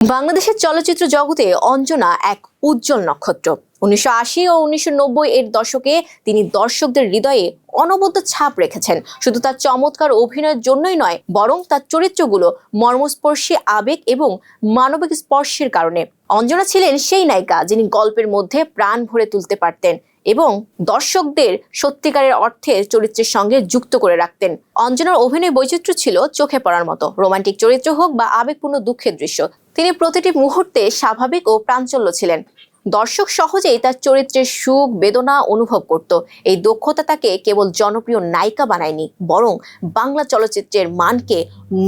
বাংলাদেশের চলচ্চিত্র জগতে অঞ্জনা এক উজ্জ্বল নক্ষত্র। 1980 ও 1990 এর দশকে তিনি দর্শকদের হৃদয়ে অনবদ্য ছাপ রেখেছেন। শুধু তার চমৎকার অভিনয়ের জন্যই নয়, বরং তার চরিত্রগুলো মর্মস্পর্শী আবেগ এবং মানবিক স্পর্শের কারণে। অঞ্জনা ছিলেন সেই নায়িকা যিনি গল্পের মধ্যে প্রাণ ভরে তুলতে পারতেন এবং দর্শকদের সত্যিকারের অর্থে চরিত্রের সঙ্গে যুক্ত করে রাখতেন। অঞ্জনার অভিনয় বৈচিত্র্য ছিল চোখে পড়ার মতো। রোমান্টিক চরিত্র হোক বা আবেগপূর্ণ দুঃখের দৃশ্য, তিনি প্রতিটি মুহূর্তে স্বাভাবিক ও প্রাঞ্চল্য ছিলেন। দর্শক সহজেই তার চরিত্রের সুখ বেদনা অনুভব করত। এই দক্ষতা তাকে কেবল জনপ্রিয় নায়িকা বানায়নি, বরং বাংলা চলচ্চিত্রের মানকে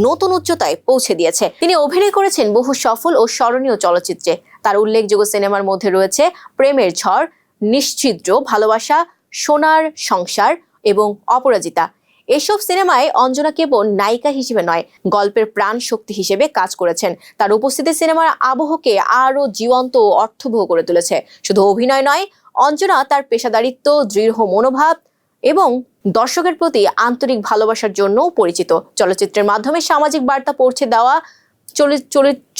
নতুন উচ্চতায় পৌঁছে দিয়েছে। তিনি অভিনয় করেছেন বহু সফল ও স্মরণীয় চলচ্চিত্রে। তার উল্লেখযোগ্য সিনেমার মধ্যে রয়েছে প্রেমের ঝড়, নিশ্চিদ্র, ভালোবাসা, সোনার সংসার এবং অপরাজিতা। এসব সিনেমায় অঞ্জনা কেবল নায়িকা হিসেবে নয়, গল্পের প্রাণ শক্তি হিসেবে কাজ করেছেন। তার উপস্থিতি সিনেমার আবহকে আরো জীবন্ত ও অর্থবহ করে তুলেছে। শুধু অভিনয় নয়, অঞ্জনা তার পেশাদারিত্ব, দৃঢ় মনোভাব এবং দর্শকের প্রতি আন্তরিক ভালোবাসার জন্যও পরিচিত। চলচ্চিত্রের মাধ্যমে সামাজিক বার্তা পৌঁছে দেওয়া,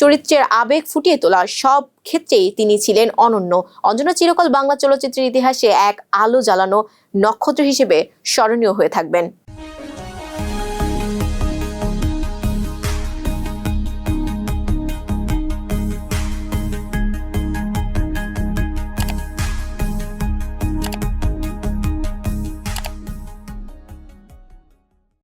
চরিত্রের আবেগ ফুটিয়ে তোলা, সব ক্ষেত্রেই তিনি ছিলেন অনন্য। অঞ্জনা চিরকাল বাংলা চলচ্চিত্রের ইতিহাসে এক আলো জ্বালানো নক্ষত্র হিসেবে স্মরণীয় হয়ে থাকবেন।